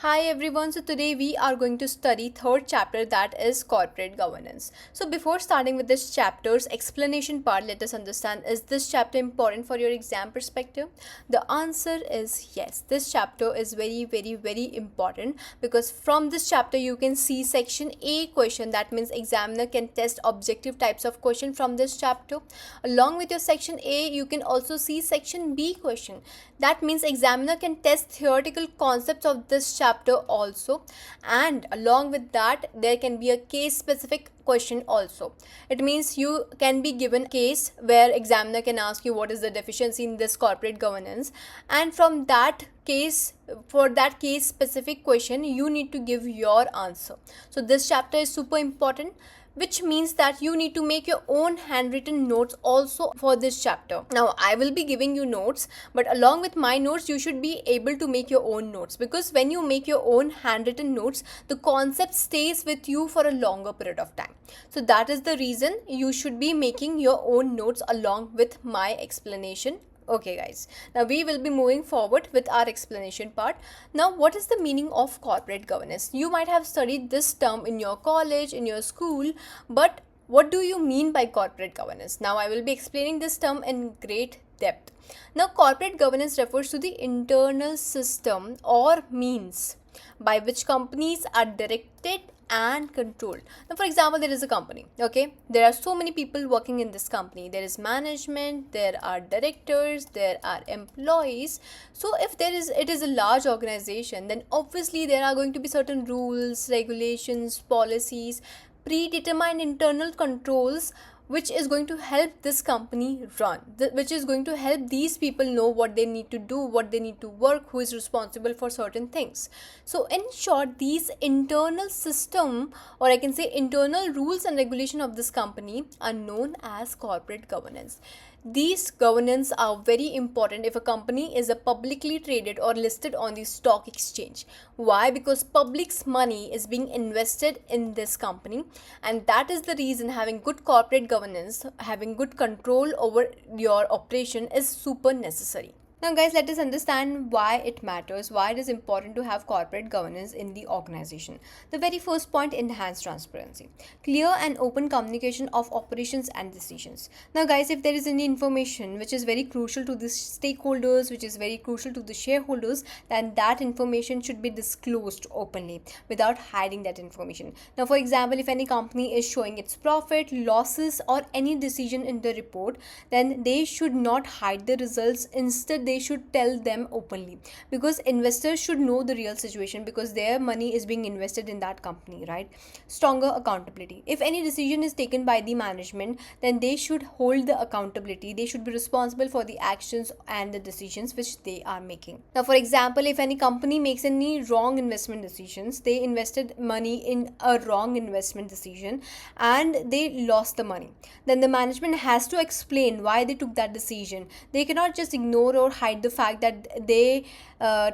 Hi everyone, so today we are going to study third chapter, that is corporate governance. So before starting with this chapter's explanation part, let us understand, is this chapter important for your exam perspective? The answer is yes. This chapter is very important because from this chapter you can see section A question, that means examiner can test objective types of question from this chapter. Along with your section A, you can also see section B question. That means examiner can test theoretical concepts of this chapter also, and along with that there can be a case specific question also. It means you can be given a case where examiner can ask you what is the deficiency in this corporate governance, and from that case, for that case specific question, you need to give your answer. So this chapter is super important, which means that you need to make your own handwritten notes also for this chapter. Now I will be giving you notes, but along with my notes you should be able to make your own notes, because when you make your own handwritten notes, the concept stays with you for a longer period of time. So that is the reason you should be making your own notes along with my explanation. Okay guys, now we will be moving forward with our explanation part. Now what is the meaning of corporate governance? You might have studied this term in your college, in your school, but what do you mean by corporate governance? Now I will be explaining this term in great depth. Now corporate governance refers to the internal system or means by which companies are directed and controlled. Now for example, there is a company, okay, there are so many people working in this company. There is management, there are directors, there are employees. So if it is a large organization, then obviously there are going to be certain rules, regulations, policies, predetermined internal controls, which is going to help this company run, which is going to help these people know what they need to do, what they need to work, who is responsible for certain things. So in short, these internal system, or I can say internal rules and regulation of this company, are known as corporate governance. These governance are very important if a company is a publicly traded or listed on the stock exchange. Why? Because public's money is being invested in this company, and that is the reason having good corporate governance, having good control over your operation is super necessary. Now guys, let us understand why it matters, why it is important to have corporate governance in the organization. The very first point, enhanced transparency. Clear and open communication of operations and decisions. Now guys, if there is any information which is very crucial to the stakeholders, which is very crucial to the shareholders, then that information should be disclosed openly without hiding that information. Now for example, if any company is showing its profit, losses, or any decision in the report, then they should not hide the results. Instead, they should tell them openly, because investors should know the real situation, because their money is being invested in that company, right? Stronger accountability. If any decision is taken by the management, then they should hold the accountability. They should be responsible for the actions and the decisions which they are making. Now for example, if any company makes any wrong investment decisions, they invested money in a wrong investment decision and they lost the money, then the management has to explain why they took that decision. They cannot just ignore or hide the fact that they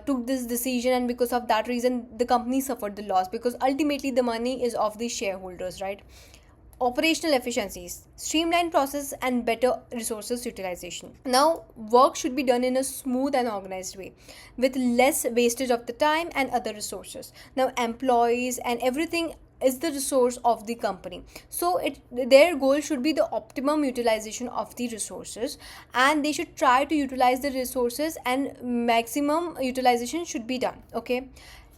took this decision, and because of that reason the company suffered the loss, because ultimately the money is of the shareholders, right? Operational efficiencies, streamlined process and better resources utilization. Now work should be done in a smooth and organized way with less wastage of the time and other resources. Now employees and everything is the resource of the company, so their goal should be the optimum utilization of the resources, and they should try to utilize the resources and maximum utilization should be done. Okay,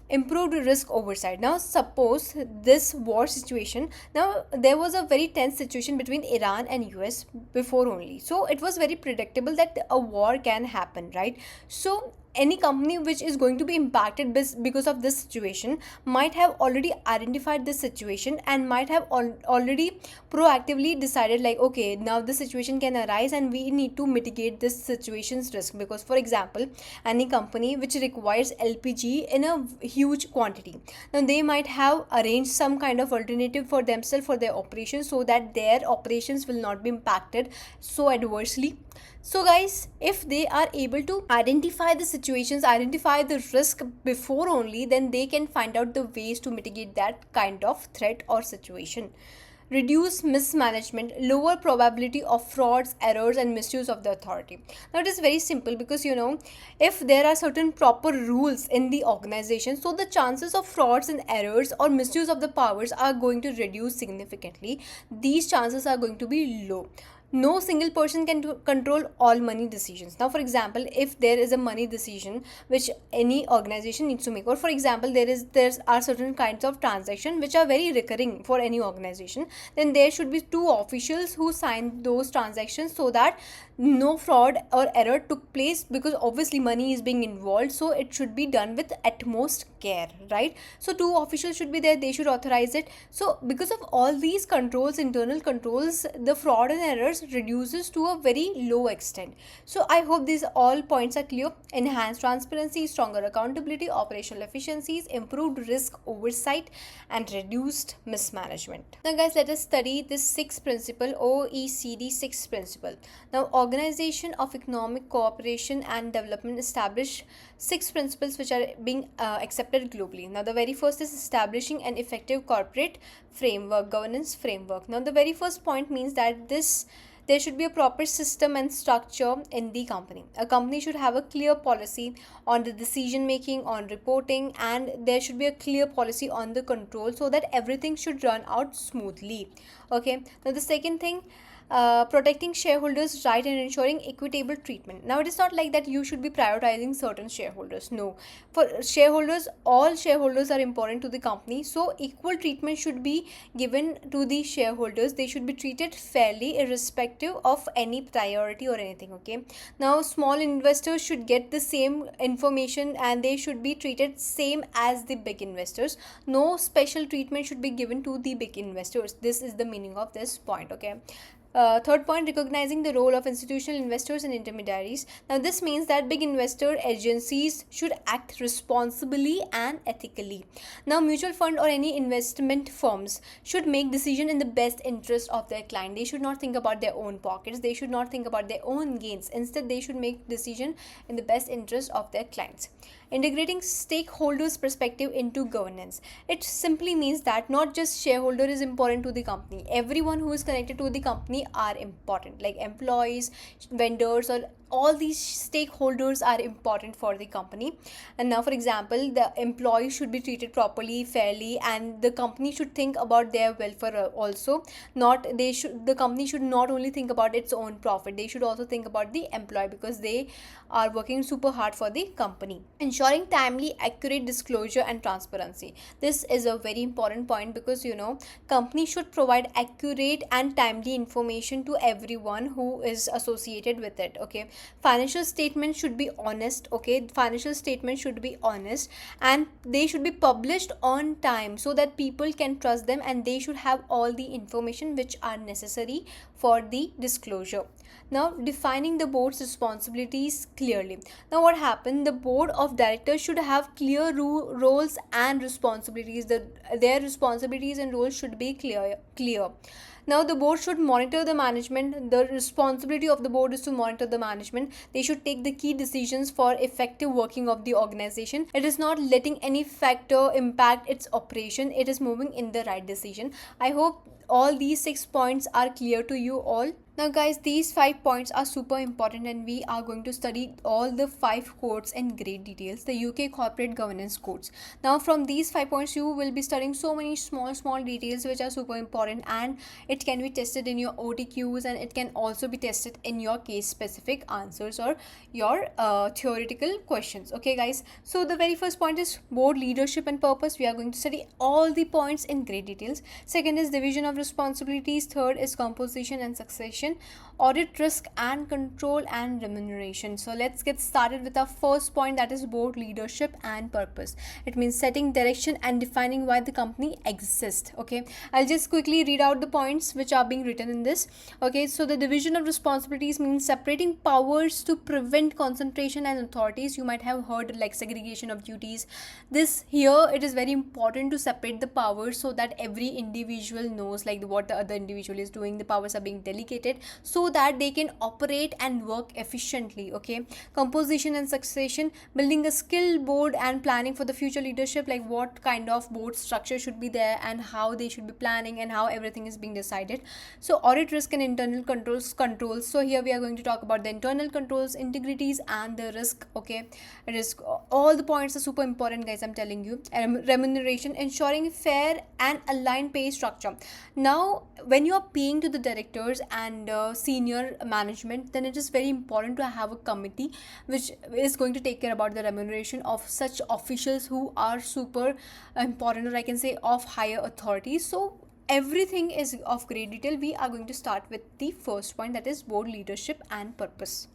improved risk oversight. Now suppose this war situation, now there was a very tense situation between Iran and US before only, so it was very predictable that a war can happen, right? So any company which is going to be impacted because of this situation might have already identified this situation and might have already proactively decided, like, okay, now this situation can arise and we need to mitigate this situation's risk. Because for example, any company which requires LPG in a huge quantity, now they might have arranged some kind of alternative for themselves for their operations, so that their operations will not be impacted so adversely. So guys, if they are able to identify the situations, identify the risk before only, then they can find out the ways to mitigate that kind of threat or situation. reduce mismanagement, lower probability of frauds, errors, and misuse of the authority. Now it is very simple because if there are certain proper rules in the organization, so the chances of frauds and errors or misuse of the powers are going to reduce significantly. These chances are going to be low. No single person can control all money decisions. Now for example, if there is a money decision which any organization needs to make, or for example there are certain kinds of transaction which are very recurring for any organization, then there should be two officials who sign those transactions so that no fraud or error took place, because obviously money is being involved, so it should be done with utmost care, right? So two officials should be there, they should authorize it. So because of all these controls, internal controls, the fraud and errors reduces to a very low extent. So I hope these all points are clear. Enhanced transparency, stronger accountability, operational efficiencies, improved risk oversight, and reduced mismanagement. Now guys, let us study this sixth principle, OECD sixth principle. Now Organization of Economic Cooperation and Development established six principles which are being accepted globally. Now the very first is establishing an effective corporate framework, governance framework. Now the very first point means that there should be a proper system and structure in the company. A company should have a clear policy on the decision making, on reporting, and there should be a clear policy on the control, so that everything should run out smoothly. Okay, now the second thing, protecting shareholders' right and ensuring equitable treatment. Now it is not like that you should be prioritizing certain shareholders. No, for shareholders, all shareholders are important to the company, so equal treatment should be given to the shareholders. They should be treated fairly irrespective of any priority or anything. Okay, now small investors should get the same information and they should be treated same as the big investors. No special treatment should be given to the big investors. This is the meaning of this point. Okay, third point, recognizing the role of institutional investors and intermediaries. Now this means that big investor agencies should act responsibly and ethically. Now mutual fund or any investment firms should make decision in the best interest of their client. They should not think about their own pockets, they should not think about their own gains. Instead they should make decision in the best interest of their clients. Integrating stakeholders' perspective into governance. It simply means that not just shareholder is important to the company. Everyone who is connected to the company are important, like employees, vendors, or all these stakeholders are important for the company. And now for example, the employees should be treated properly, fairly, and the company should think about their welfare also. The company should not only think about its own profit, they should also think about the employee, because they are working super hard for the company. Ensuring timely, accurate disclosure and transparency. This is a very important point, because company should provide accurate and timely information to everyone who is associated with it. Okay, financial statements should be honest. Okay, financial statements should be honest, and they should be published on time so that people can trust them, and they should have all the information which are necessary for the disclosure. Now defining the board's responsibilities clearly. Now what happened, the board of directors should have clear roles and responsibilities. Their responsibilities and roles should be clear. Now the board should monitor the management. The responsibility of the board is to monitor the management. They should take the key decisions for effective working of the organization. It is not letting any factor impact its operation. It is moving in the right decision. I hope all these 6 points are clear to you all. Now guys, these 5 points are super important, and we are going to study all the 5 codes in great details, the UK corporate governance codes. Now from these 5 points you will be studying so many small details which are super important, and it can be tested in your OTQs, and it can also be tested in your case specific answers or your theoretical questions. Okay guys, so the very first point is board leadership and purpose. We are going to study all the points in great details. Second is division of responsibilities. Third is composition and succession, audit, risk and control, and remuneration. So let's get started with our first point, that is board leadership and purpose. It means setting direction and defining why the company exists. Okay, I'll just quickly read out the points which are being written in this. Okay, so the division of responsibilities means separating powers to prevent concentration and authorities. You might have heard like segregation of duties. This here it is very important to separate the powers so that every individual knows like what the other individual is doing. The powers are being delegated so that they can operate and work efficiently. Okay, composition and succession, building a skill board and planning for the future leadership, like what kind of board structure should be there and how they should be planning and how everything is being decided. So audit risk and internal controls. So here we are going to talk about the internal controls, integrities, and the risk. Okay, risk, all the points are super important, guys, I'm telling you. Remuneration, ensuring fair and aligned pay structure. Now when you are paying to the directors and senior management, then it is very important to have a committee which is going to take care about the remuneration of such officials who are super important, or I can say of higher authority. So everything is of great detail. We are going to start with the first point, that is board leadership and purpose.